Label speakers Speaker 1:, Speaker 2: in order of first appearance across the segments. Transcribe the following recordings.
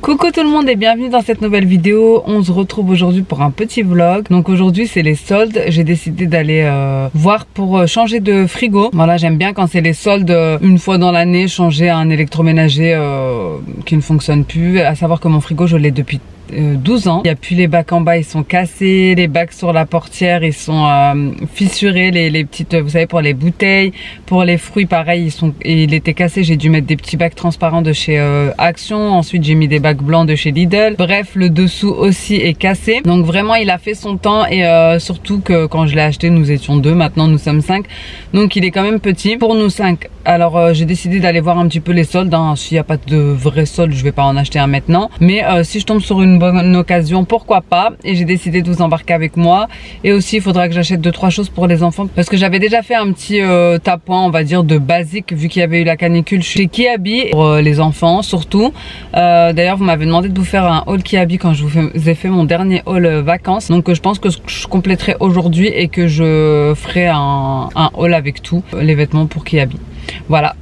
Speaker 1: Coucou tout le monde et bienvenue dans cette nouvelle vidéo. On se retrouve aujourd'hui pour un petit vlog. Donc aujourd'hui c'est les soldes. J'ai décidé d'aller voir pour changer de frigo. Voilà, j'aime bien quand c'est les soldes, une fois dans l'année, changer un électroménager qui ne fonctionne plus. À savoir que mon frigo je l'ai depuis 12 ans. Il n'y a plus les bacs en bas, ils sont cassés. Les bacs sur la portière, ils sont fissurés. Les petites, vous savez, pour les bouteilles. Pour les fruits, pareil, il était cassé. J'ai dû mettre des petits bacs transparents de chez Action. Ensuite, j'ai mis des bacs blancs de chez Lidl. Bref, le dessous aussi est cassé. Donc vraiment, il a fait son temps. Et surtout que quand je l'ai acheté, nous étions 2. Maintenant, nous sommes 5. Donc, il est quand même petit. Pour nous 5. Alors, j'ai décidé d'aller voir un petit peu les soldes. Hein. S'il n'y a pas de vrais soldes, je vais pas en acheter un maintenant. Mais si je tombe sur une bonne occasion, pourquoi pas. Et j'ai décidé de vous embarquer avec moi. Et aussi il faudra que j'achète 2-3 choses pour les enfants, parce que j'avais déjà fait un petit tapouin, on va dire, de basique, vu qu'il y avait eu la canicule chez Kiabi, pour les enfants surtout. D'ailleurs vous m'avez demandé de vous faire un haul Kiabi quand je vous ai fait mon dernier haul vacances, donc je pense que je compléterai aujourd'hui et que je ferai un haul avec tout les vêtements pour Kiabi. Voilà.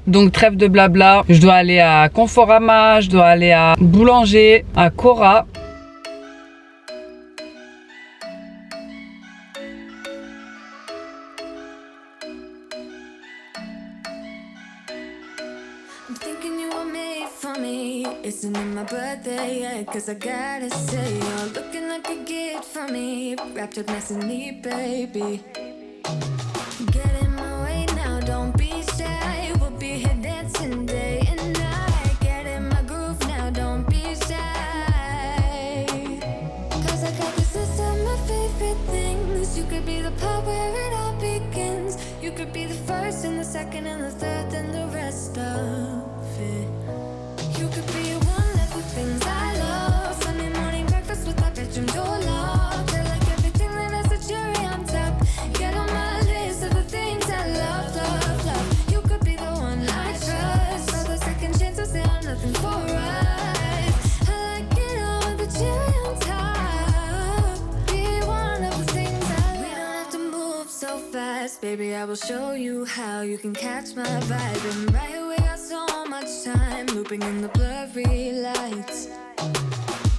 Speaker 1: Donc trêve de blabla, je dois aller à Conforama, je dois aller à Boulanger, à Cora.
Speaker 2: Isn't it my birthday yet? Cause I gotta say, you're looking like a gift for me. Wrapped up nice and neat, baby. Get in my way now, don't be shy. We'll be here dancing day and night. Get in my groove now, don't be shy. Cause I got this list of my favorite things. You could be the part where it all begins. You could be the first and the second and the third and the rest of it. You could be one of the things I love. Sunday morning breakfast with my bedroom door locked. I like everything that has a cherry on top. Get on my list of the things I love, love, love. You could be the one I trust. For the second chances, there are nothing for us. I like it all with the cherry on top. Be one of the things I love. We don't have to move so fast, baby. I will show you how you can catch my vibe. And right away, got so much time looping in the blurry lights.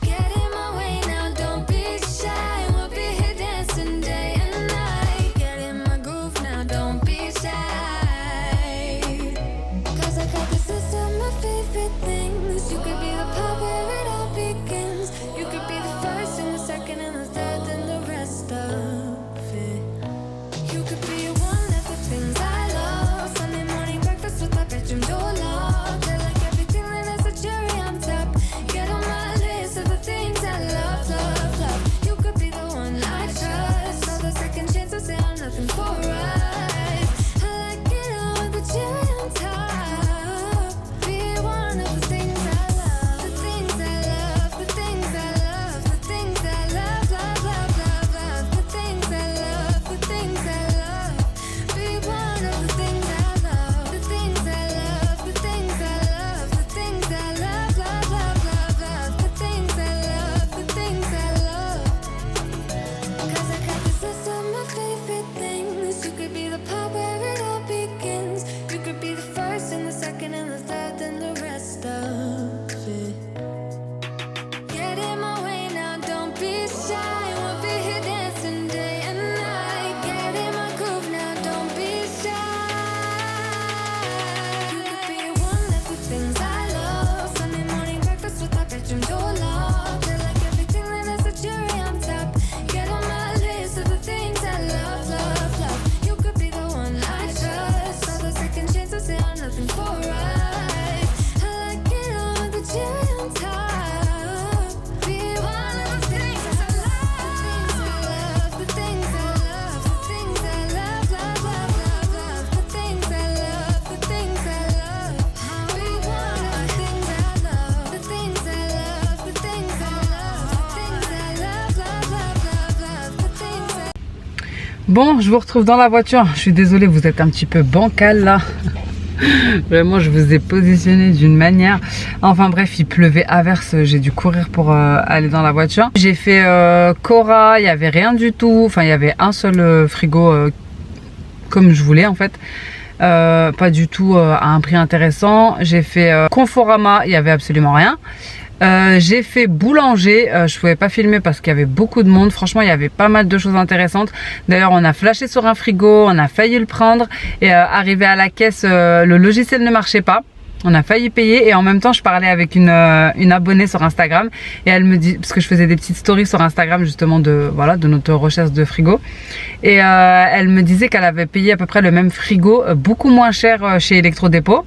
Speaker 2: Get in my way now, don't be shy. We'll be here dancing day and night. Get in my groove now, don't be shy. Cause I got this list of my favorite things. You could be the part where it all begins. You could be the first and the second and the third and the rest of it. You could be one of the things I love. Sunday morning breakfast with my bedroom door locked. I like everything that has a cherry on top. Get on my list.
Speaker 1: Bon, je vous retrouve dans la voiture. Je suis désolée, vous êtes un petit peu bancal là. Vraiment, je vous ai positionné d'une manière. Enfin bref, il pleuvait à verse. J'ai dû courir pour aller dans la voiture. J'ai fait Cora, il n'y avait rien du tout. Enfin, il y avait un seul frigo comme je voulais en fait. Pas du tout à un prix intéressant. J'ai fait Conforama, il n'y avait absolument rien. J'ai fait Boulanger, je pouvais pas filmer parce qu'il y avait beaucoup de monde. Franchement, il y avait pas mal de choses intéressantes. D'ailleurs, on a flashé sur un frigo, on a failli le prendre et arrivé à la caisse, le logiciel ne marchait pas. On a failli payer et en même temps je parlais avec une abonnée sur Instagram et elle me dit, parce que je faisais des petites stories sur Instagram justement de notre recherche de frigo, et elle me disait qu'elle avait payé à peu près le même frigo beaucoup moins cher chez Electrodépôt.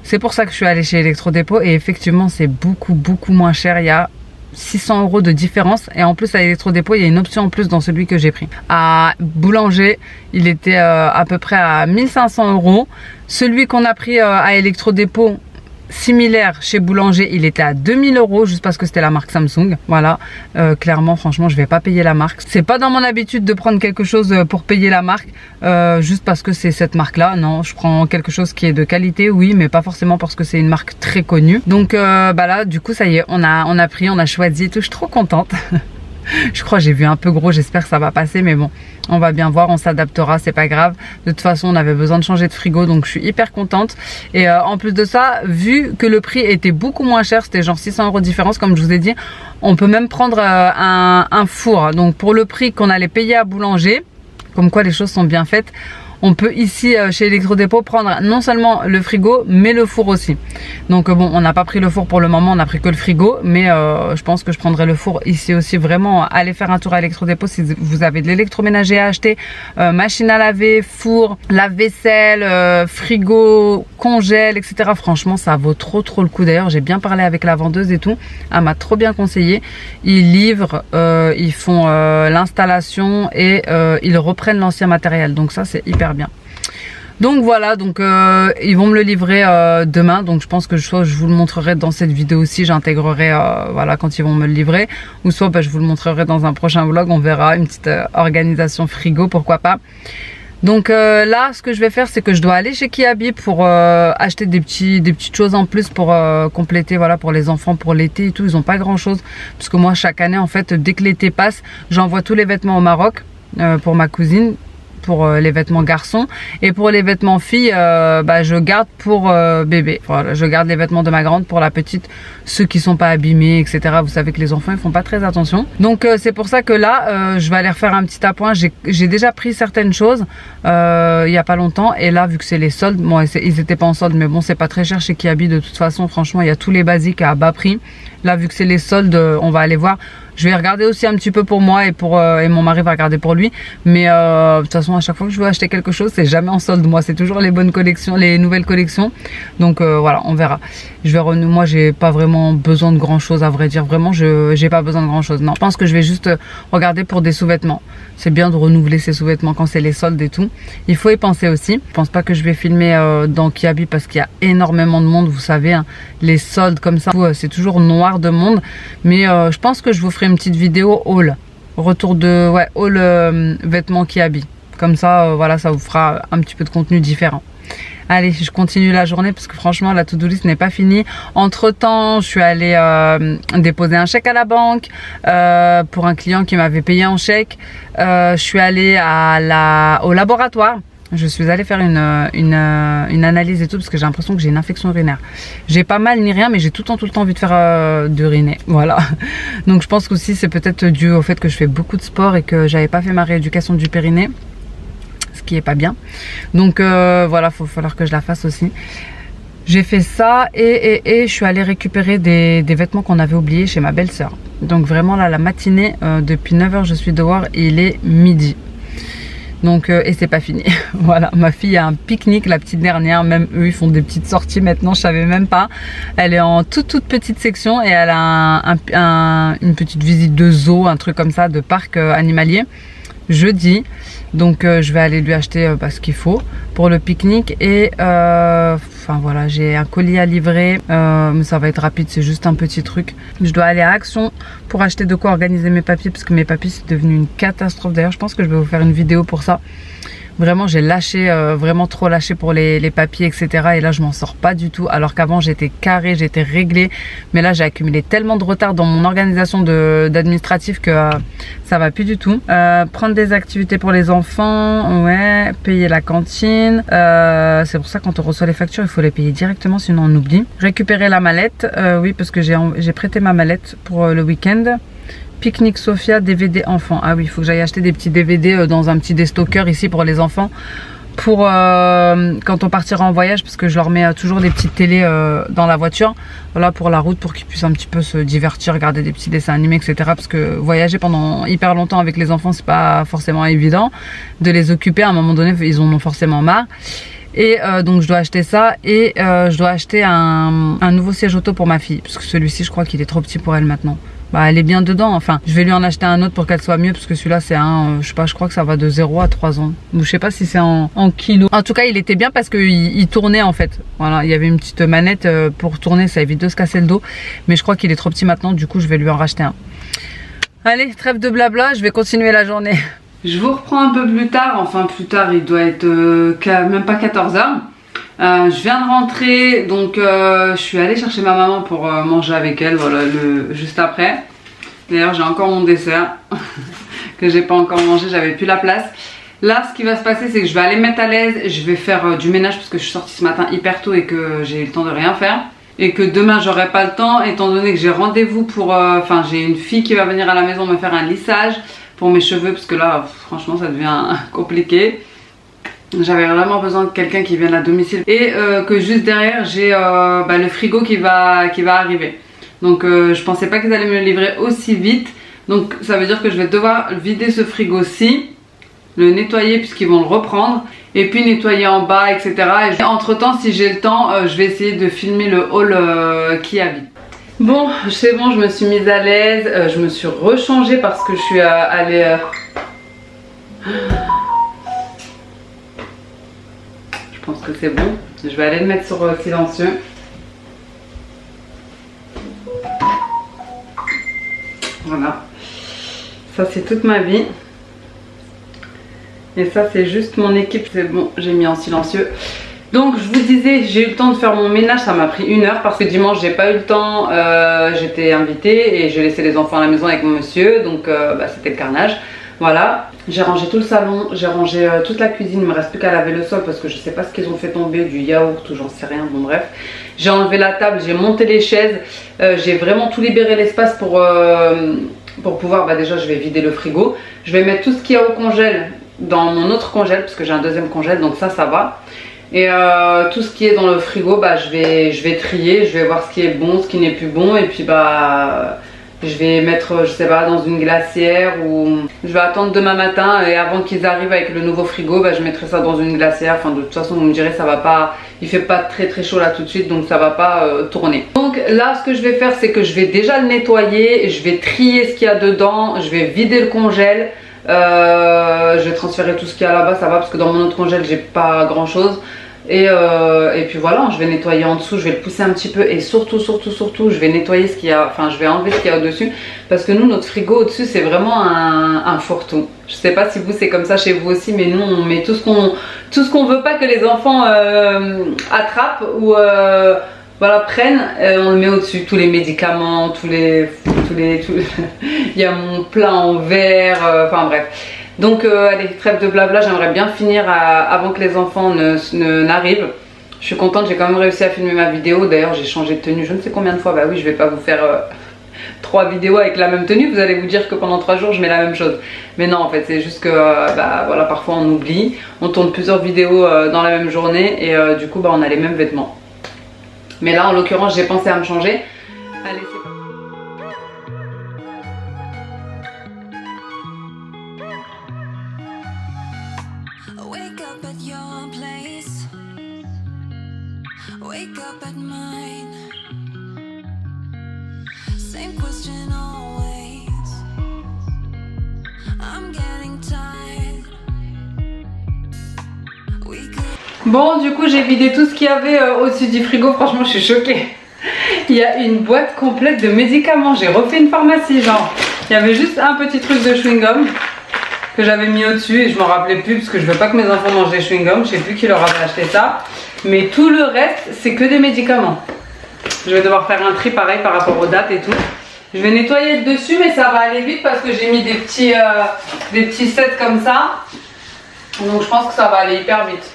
Speaker 1: C'est pour ça que je suis allée chez Electrodépôt et effectivement c'est beaucoup moins cher. Il y a 600 € de différence et en plus à Electrodépôt il y a une option en plus dans celui que j'ai pris. À Boulanger il était à peu près à 1500 €. Celui qu'on a pris à Electrodépôt similaire chez Boulanger il était à 2000 € juste parce que c'était la marque Samsung. Voilà, clairement franchement je vais pas payer la marque. C'est pas dans mon habitude de prendre quelque chose pour payer la marque juste parce que c'est cette marque là. Non, je prends quelque chose qui est de qualité, oui, mais pas forcément parce que c'est une marque très connue. Donc bah là du coup ça y est, on a pris, on a choisi et tout. Je suis trop contente. Je crois que j'ai vu un peu gros, j'espère que ça va passer, mais bon, on va bien voir, on s'adaptera, c'est pas grave. De toute façon, on avait besoin de changer de frigo, donc je suis hyper contente. Et en plus de ça, vu que le prix était beaucoup moins cher, c'était genre 600 € de différence, comme je vous ai dit, on peut même prendre un four. Donc pour le prix qu'on allait payer à Boulanger, comme quoi les choses sont bien faites, on peut ici chez Electrodépôt prendre non seulement le frigo mais le four aussi. Donc bon, on n'a pas pris le four pour le moment, on n'a pris que le frigo, mais je pense que je prendrai le four ici aussi. Vraiment, allez faire un tour à Electrodépôt si vous avez de l'électroménager à acheter, machine à laver, four, lave-vaisselle, frigo, congèle, etc. Franchement ça vaut trop le coup. D'ailleurs j'ai bien parlé avec la vendeuse et tout, elle m'a trop bien conseillé. Ils livrent, ils font l'installation et ils reprennent l'ancien matériel, donc ça c'est hyper bien. Donc voilà, donc ils vont me le livrer demain, donc je pense que soit je vous le montrerai dans cette vidéo aussi, j'intégrerai voilà quand ils vont me le livrer, ou soit bah, je vous le montrerai dans un prochain vlog, on verra, une petite organisation frigo, pourquoi pas. Donc là ce que je vais faire c'est que je dois aller chez Kiabi pour acheter des petites choses en plus pour compléter, voilà, pour les enfants pour l'été et tout. Ils ont pas grand chose parce que moi chaque année en fait dès que l'été passe j'envoie tous les vêtements au Maroc pour ma cousine, pour les vêtements garçons, et pour les vêtements filles bah, je garde pour bébé. Voilà, je garde les vêtements de ma grande pour la petite, ceux qui sont pas abîmés, etc. Vous savez que les enfants ils font pas très attention, donc c'est pour ça que là je vais aller refaire un petit appoint. J'ai déjà pris certaines choses il y a pas longtemps, et là vu que c'est les soldes, bon ils étaient pas en solde, mais bon c'est pas très cher chez Kiabi de toute façon. Franchement il y a tous les basiques à bas prix. Là vu que c'est les soldes, on va aller voir. Je vais regarder aussi un petit peu pour moi et mon mari va regarder pour lui. Mais de toute façon, à chaque fois que je veux acheter quelque chose, c'est jamais en solde. Moi, c'est toujours les bonnes collections, les nouvelles collections. Donc voilà, on verra. Moi, j'ai pas vraiment besoin de grand chose à vrai dire. Vraiment, j'ai pas besoin de grand chose. Non, je pense que je vais juste regarder pour des sous-vêtements. C'est bien de renouveler ses sous-vêtements quand c'est les soldes et tout. Il faut y penser aussi. Je pense pas que je vais filmer dans Kiabi parce qu'il y a énormément de monde. Vous savez, hein, les soldes comme ça, c'est toujours noir de monde. Mais je pense que je vous ferai une petite vidéo haul, retour de haul vêtements Kiabi, comme ça voilà, ça vous fera un petit peu de contenu différent. Allez, je continue la journée parce que franchement la to-do list n'est pas finie. Entre temps je suis allée déposer un chèque à la banque pour un client qui m'avait payé en chèque. Je suis allée au laboratoire. Je suis allée faire une analyse et tout parce que j'ai l'impression que j'ai une infection urinaire. J'ai pas mal ni rien, mais j'ai tout le temps envie de faire d'uriner. Voilà. Donc je pense qu'aussi c'est peut-être dû au fait que je fais beaucoup de sport et que j'avais pas fait ma rééducation du périnée, ce qui est pas bien. Donc voilà, il va falloir que je la fasse aussi. J'ai fait ça et je suis allée récupérer des vêtements qu'on avait oubliés chez ma belle-sœur. Donc vraiment là la matinée, depuis 9 h je suis dehors et il est midi. Donc et c'est pas fini. Voilà, ma fille a un pique-nique, la petite dernière, même eux ils font des petites sorties maintenant, je savais même pas. Elle est en toute petite section et elle a une petite visite de zoo, un truc comme ça, de parc animalier jeudi. Donc je vais aller lui acheter ce qu'il faut pour le pique-nique et enfin voilà, j'ai un colis à livrer, mais ça va être rapide, c'est juste un petit truc. Je dois aller à Action pour acheter de quoi organiser mes papiers parce que mes papiers c'est devenu une catastrophe. D'ailleurs je pense que je vais vous faire une vidéo pour ça. Vraiment j'ai lâché, vraiment trop lâché pour les papiers etc. Et là je m'en sors pas du tout, alors qu'avant j'étais carrée, j'étais réglée. Mais là j'ai accumulé tellement de retard dans mon organisation d'administratif que ça va plus du tout. Prendre des activités pour les enfants, ouais, payer la cantine. C'est pour ça quand on reçoit les factures il faut les payer directement sinon on oublie. Récupérer la mallette, oui parce que j'ai prêté ma mallette pour le week-end. Pique-nique Sophia, DVD enfants. Ah oui, il faut que j'aille acheter des petits DVD dans un petit déstocker ici pour les enfants. Pour quand on partira en voyage, parce que je leur mets toujours des petites télés dans la voiture. Voilà, pour la route, pour qu'ils puissent un petit peu se divertir, regarder des petits dessins animés, etc. Parce que voyager pendant hyper longtemps avec les enfants, c'est pas forcément évident. De les occuper, à un moment donné, ils en ont forcément marre. Et donc je dois acheter ça et je dois acheter un nouveau siège auto pour ma fille. Parce que celui-ci, je crois qu'il est trop petit pour elle maintenant. Bah, elle est bien dedans, enfin je vais lui en acheter un autre pour qu'elle soit mieux parce que celui-là c'est un, je sais pas, je crois que ça va de 0 à 3 ans. Ou je sais pas si c'est en kilos. En tout cas il était bien parce qu'il tournait en fait. Voilà, il y avait une petite manette pour tourner, ça évite de se casser le dos. Mais je crois qu'il est trop petit maintenant, du coup je vais lui en racheter un. Allez, trêve de blabla, je vais continuer la journée. Je vous reprends un peu plus tard, enfin plus tard il doit être même pas 14 h. Je viens de rentrer, donc je suis allée chercher ma maman pour manger avec elle, voilà, juste après. D'ailleurs j'ai encore mon dessert que j'ai pas encore mangé, j'avais plus la place. Là ce qui va se passer c'est que je vais aller me mettre à l'aise, je vais faire du ménage parce que je suis sortie ce matin hyper tôt et que j'ai eu le temps de rien faire. Et que demain j'aurai pas le temps étant donné que j'ai rendez-vous pour... Enfin j'ai une fille qui va venir à la maison me faire un lissage pour mes cheveux parce que là franchement ça devient compliqué. J'avais vraiment besoin de quelqu'un qui vienne à domicile et que juste derrière j'ai le frigo qui va arriver. Donc je pensais pas qu'ils allaient me le livrer aussi vite. Donc ça veut dire que je vais devoir vider ce frigo-ci, le nettoyer puisqu'ils vont le reprendre et puis nettoyer en bas etc. Et entre temps si j'ai le temps je vais essayer de filmer le haul qui habite. Bon c'est bon, je me suis mise à l'aise, je me suis rechangée parce que je suis allée... Je pense que c'est bon. Je vais aller le mettre sur silencieux. Voilà. Ça c'est toute ma vie. Et ça c'est juste mon équipe. C'est bon, j'ai mis en silencieux. Donc je vous disais, j'ai eu le temps de faire mon ménage. Ça m'a pris 1 heure parce que dimanche j'ai pas eu le temps. J'étais invitée et j'ai laissé les enfants à la maison avec mon monsieur. Donc c'était le carnage. Voilà, j'ai rangé tout le salon, j'ai rangé toute la cuisine, il me reste plus qu'à laver le sol parce que je sais pas ce qu'ils ont fait tomber, du yaourt ou j'en sais rien, bon bref. J'ai enlevé la table, j'ai monté les chaises, j'ai vraiment tout libéré l'espace pour pouvoir, déjà je vais vider le frigo. Je vais mettre tout ce qu'il y a au congèle dans mon autre congèle parce que j'ai un deuxième congèle donc ça va. Et tout ce qui est dans le frigo, je vais trier, je vais voir ce qui est bon, ce qui n'est plus bon et puis je vais mettre, je sais pas, dans une glacière ou je vais attendre demain matin et avant qu'ils arrivent avec le nouveau frigo, je mettrai ça dans une glacière. Enfin de toute façon vous me direz ça va pas, il fait pas très chaud là tout de suite donc ça va pas tourner. Donc là ce que je vais faire c'est que je vais déjà le nettoyer, je vais trier ce qu'il y a dedans, je vais vider le congèle, je vais transférer tout ce qu'il y a là-bas, ça va parce que dans mon autre congèle j'ai pas grand chose. Et puis voilà, je vais nettoyer en dessous, je vais le pousser un petit peu et surtout je vais nettoyer ce qu'il y a, enfin je vais enlever ce qu'il y a au dessus parce que nous notre frigo au dessus c'est vraiment un fourre-tout. Je sais pas si vous c'est comme ça chez vous aussi mais nous on met tout ce qu'on veut pas que les enfants attrapent ou voilà prennent, on le met au dessus, tous les médicaments, il y a mon plat en verre, enfin bref. Donc allez, trêve de blabla, j'aimerais bien finir avant que les enfants n'arrivent. Je suis contente, j'ai quand même réussi à filmer ma vidéo. D'ailleurs j'ai changé de tenue je ne sais combien de fois. Bah oui, je vais pas vous faire 3 vidéos avec la même tenue. Vous allez vous dire que pendant 3 jours je mets la même chose. Mais non en fait c'est juste que voilà, parfois on oublie. On tourne plusieurs vidéos dans la même journée et du coup on a les mêmes vêtements. Mais là en l'occurrence j'ai pensé à me changer. Allez, c'est parti.
Speaker 2: Wake up at your place, wake up at mine. Same question always. I'm getting tired. We could...
Speaker 1: Bon, du coup, j'ai vidé tout ce qu'il y avait au-dessus du frigo. Franchement, je suis choquée. Il y a une boîte complète de médicaments. J'ai refait une pharmacie, genre. Il y avait juste un petit truc de chewing-gum que j'avais mis au-dessus et je m'en rappelais plus parce que je veux pas que mes enfants mangent des chewing-gum. Je sais plus qui leur avait acheté ça. Mais tout le reste, c'est que des médicaments. Je vais devoir faire un tri pareil par rapport aux dates et tout. Je vais nettoyer le dessus, mais ça va aller vite parce que j'ai mis des petits sets comme ça. Donc je pense que ça va aller hyper vite.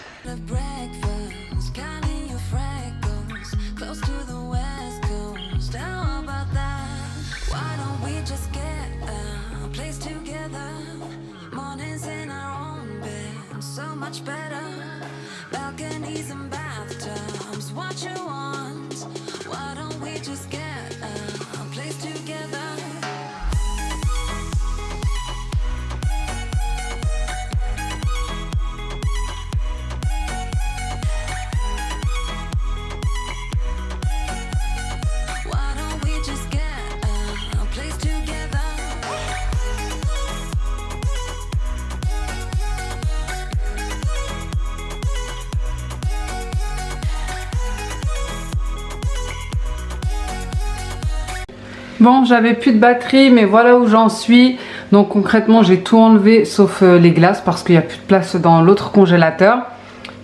Speaker 1: Bon, j'avais plus de batterie, mais voilà où j'en suis. Donc concrètement, j'ai tout enlevé sauf les glaces parce qu'il n'y a plus de place dans l'autre congélateur.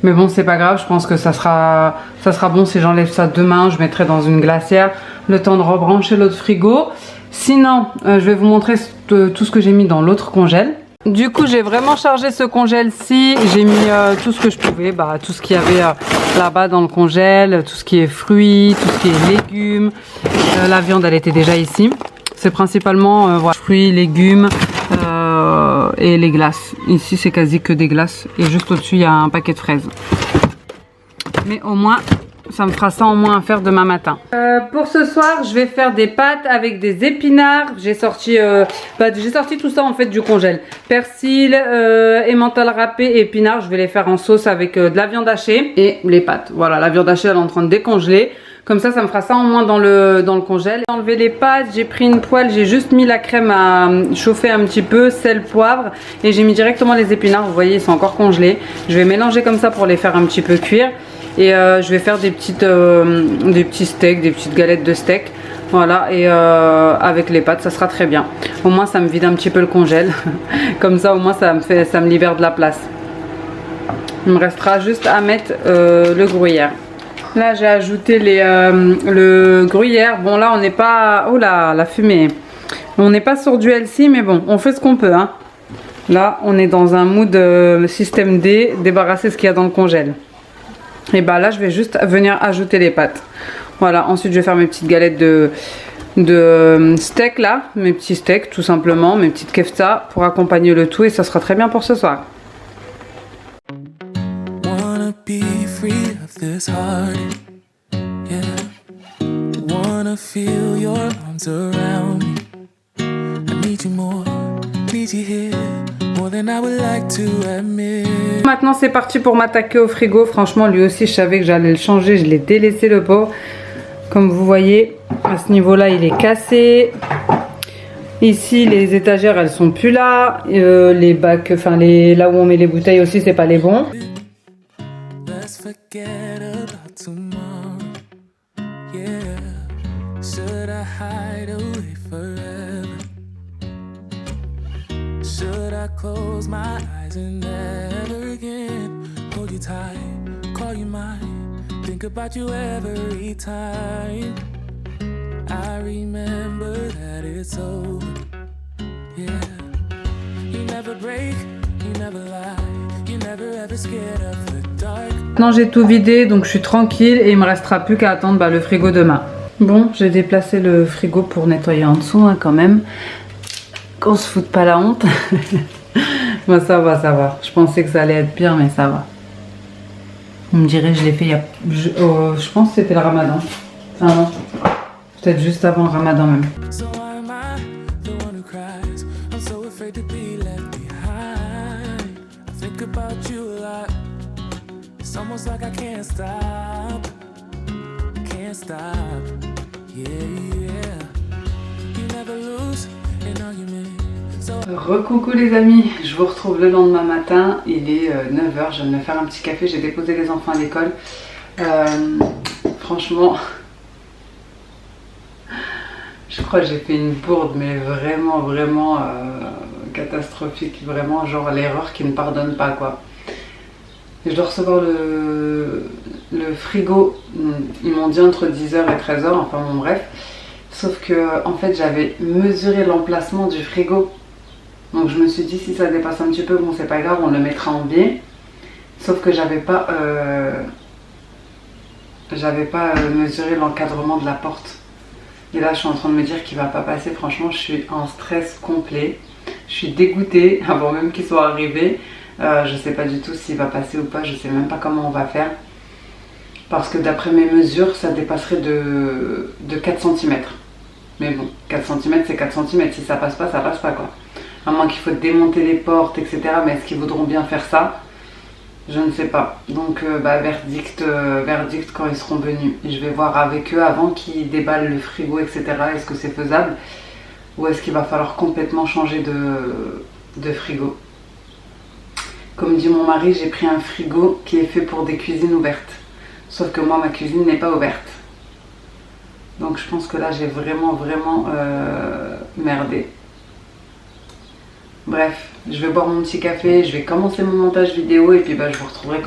Speaker 1: Mais bon, c'est pas grave, je pense que ça sera bon si j'enlève ça demain. Je mettrai dans une glacière le temps de rebrancher l'autre frigo. Sinon, je vais vous montrer tout ce que j'ai mis dans l'autre congèle. Du coup, j'ai vraiment chargé ce congèle-ci. J'ai mis tout ce que je pouvais, tout ce qu'il y avait là-bas dans le congèle, tout ce qui est fruits, tout ce qui est légumes. La viande, elle était déjà ici. C'est principalement voilà, fruits, légumes et les glaces. Ici, c'est quasi que des glaces. Et juste au-dessus, il y a un paquet de fraises. Mais au moins, ça me fera ça au moins à faire demain matin. Pour ce soir, je vais faire des pâtes avec des épinards. J'ai sorti tout ça en fait du congèle. Persil, emmental râpé, épinards. Je vais les faire en sauce avec de la viande hachée et les pâtes. Voilà, la viande hachée elle est en train de décongeler. Comme ça me fera ça au moins dans le congèle. J'ai enlevé les pâtes, j'ai pris une poêle, j'ai juste mis la crème à chauffer un petit peu, sel, poivre. Et j'ai mis directement les épinards, vous voyez, ils sont encore congelés. Je vais mélanger comme ça pour les faire un petit peu cuire. Et je vais faire des petits steaks, des petites galettes de steak. Voilà, et avec les pâtes, ça sera très bien. Au moins, ça me vide un petit peu le congèle. Comme ça, au moins, ça me libère de la place. Il me restera juste à mettre le gruyère. Là, j'ai ajouté le gruyère. Bon, là, on n'est pas... Oh là, la fumée. On n'est pas sur du healthy, mais bon, on fait ce qu'on peut. Hein. Là, on est dans un mood système D, débarrasser ce qu'il y a dans le congèle. Et bah là, je vais juste venir ajouter les pâtes. Voilà, ensuite, je vais faire mes petites galettes de steak là. Mes petits steaks, tout simplement. Mes petites kefta pour accompagner le tout. Et ça sera très bien pour ce soir. This heart, yeah. Wanna feel your arms around me. I need you more, need you here, more than I would like to admit. Maintenant c'est parti pour m'attaquer au frigo. Franchement lui aussi je savais que j'allais le changer, je l'ai délaissé le pot. Comme vous voyez, à ce niveau là il est cassé. Ici les étagères elles sont plus là. Les bacs, enfin là où on met les bouteilles aussi c'est pas les bons. Forget about tomorrow, yeah. Should I hide away forever? Should I close my eyes and never again hold you tight, call you mine, think about you every time? I remember that it's over, yeah. You never break, you never lie, you never ever scared of the dark. Maintenant j'ai tout vidé donc je suis tranquille et il me restera plus qu'à attendre le frigo demain. Bon, j'ai déplacé le frigo pour nettoyer en dessous hein, quand même. Qu'on se foute pas la honte. Bon ça va, ça va. Je pensais que ça allait être pire mais ça va. On me dirait je l'ai fait il y a... Je pense que c'était le ramadan. Enfin non. Peut-être juste avant le ramadan même. Almost like I can't stop, yeah, yeah. You never lose an argument, Recoucou les amis, je vous retrouve le lendemain matin, il est 9 h, je viens de me faire un petit café, j'ai déposé les enfants à l'école. Franchement, je crois que j'ai fait une bourde, mais vraiment catastrophique, vraiment genre l'erreur qui ne pardonne pas quoi. Je dois recevoir le frigo, ils m'ont dit entre 10 h et 13 h, enfin bon bref. Sauf que en fait j'avais mesuré l'emplacement du frigo. Donc je me suis dit si ça dépasse un petit peu, bon c'est pas grave, on le mettra en biais. Sauf que j'avais pas mesuré l'encadrement de la porte. Et là je suis en train de me dire qu'il va pas passer, franchement je suis en stress complet. Je suis dégoûtée avant même qu'il soit arrivé. Je sais pas du tout s'il va passer ou pas, je sais même pas comment on va faire. Parce que d'après mes mesures ça dépasserait de 4 cm. Mais bon, 4 cm c'est 4 cm, si ça passe pas quoi. À moins qu'il faut démonter les portes, etc. Mais est-ce qu'ils voudront bien faire ça? Je ne sais pas. Donc verdict quand ils seront venus. Et je vais voir avec eux avant qu'ils déballent le frigo, etc. Est-ce que c'est faisable? Ou est-ce qu'il va falloir complètement changer de frigo? Comme dit mon mari, j'ai pris un frigo qui est fait pour des cuisines ouvertes. Sauf que moi, ma cuisine n'est pas ouverte. Donc je pense que là, j'ai vraiment merdé. Bref, je vais boire mon petit café, je vais commencer mon montage vidéo et puis je vous retrouverai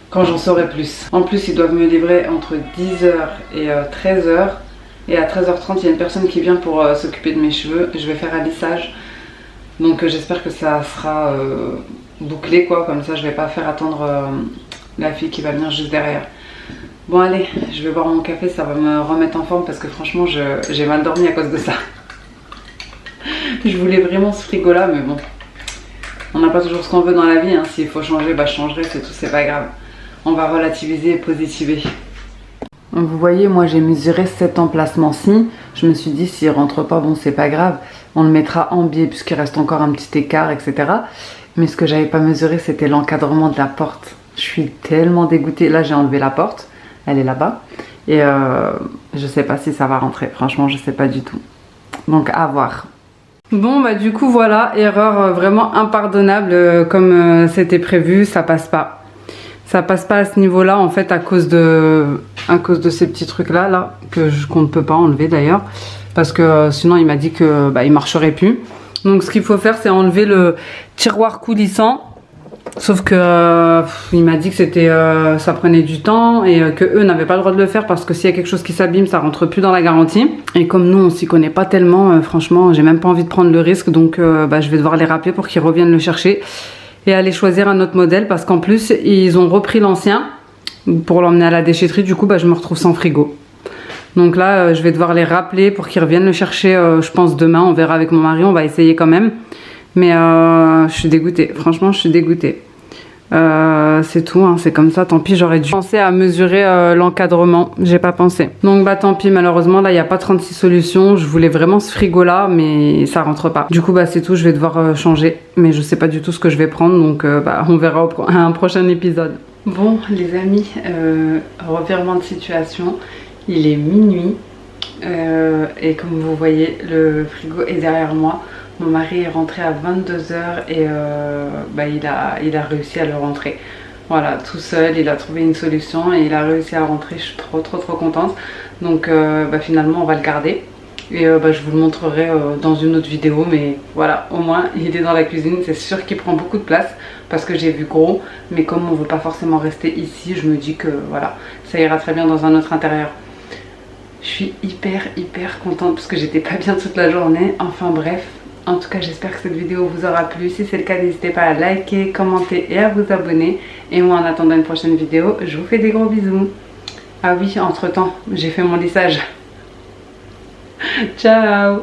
Speaker 1: quand j'en saurai plus. En plus, ils doivent me livrer entre 10 h et 13 h. Et à 13 h 30, il y a une personne qui vient pour s'occuper de mes cheveux. Je vais faire un lissage. Donc j'espère que ça sera bouclé quoi. Comme ça, je vais pas faire attendre la fille qui va venir juste derrière. Bon allez, je vais boire mon café, ça va me remettre en forme parce que franchement, j'ai mal dormi à cause de ça. Je voulais vraiment ce frigo là, mais bon, on n'a pas toujours ce qu'on veut dans la vie, hein. S'il faut changer, je changerai, c'est tout, c'est pas grave. On va relativiser et positiver. Donc vous voyez, moi j'ai mesuré cet emplacement-ci. Je me suis dit, s'il rentre pas, bon c'est pas grave, on le mettra en biais puisqu'il reste encore un petit écart, etc. Mais ce que j'avais pas mesuré, c'était l'encadrement de la porte. Je suis tellement dégoûtée. Là j'ai enlevé la porte, elle est là-bas. Et je sais pas si ça va rentrer, franchement je sais pas du tout. Donc à voir. Bon du coup voilà, erreur vraiment impardonnable, comme c'était prévu, ça passe pas. Ça passe pas à ce niveau là en fait à cause de ces petits trucs là qu'on ne peut pas enlever d'ailleurs. Parce que sinon il m'a dit que il marcherait plus. Donc ce qu'il faut faire c'est enlever le tiroir coulissant. Sauf que il m'a dit que c'était ça prenait du temps et que eux n'avaient pas le droit de le faire parce que s'il y a quelque chose qui s'abîme ça rentre plus dans la garantie. Et comme nous on s'y connaît pas tellement, franchement j'ai même pas envie de prendre le risque, donc je vais devoir les rappeler pour qu'ils reviennent le chercher et aller choisir un autre modèle parce qu'en plus ils ont repris l'ancien pour l'emmener à la déchetterie. Du coup je me retrouve sans frigo. Donc là je vais devoir les rappeler pour qu'ils reviennent le chercher, je pense demain. On verra avec mon mari, on va essayer quand même. Mais je suis dégoûtée, franchement je suis dégoûtée. C'est tout, hein, c'est comme ça, tant pis, j'aurais dû penser à mesurer l'encadrement, j'ai pas pensé. Donc tant pis, malheureusement là il n'y a pas 36 solutions, je voulais vraiment ce frigo là mais ça rentre pas. Du coup c'est tout, je vais devoir changer, mais je sais pas du tout ce que je vais prendre, donc on verra à un prochain épisode. Bon les amis, revirement de situation, il est minuit et comme vous voyez le frigo est derrière moi. Mon mari est rentré à 22 h et il a réussi à le rentrer. Voilà, tout seul, il a trouvé une solution et il a réussi à rentrer. Je suis trop contente. Donc finalement on va le garder. Et je vous le montrerai dans une autre vidéo. Mais voilà, au moins il est dans la cuisine. C'est sûr qu'il prend beaucoup de place parce que j'ai vu gros. Mais comme on ne veut pas forcément rester ici, je me dis que voilà, ça ira très bien dans un autre intérieur. Je suis hyper contente parce que j'étais pas bien toute la journée. Enfin bref. En tout cas j'espère que cette vidéo vous aura plu. Si c'est le cas n'hésitez pas à liker, commenter et à vous abonner. Et moi en attendant une prochaine vidéo je vous fais des gros bisous. Ah oui, entre temps j'ai fait mon lissage. Ciao.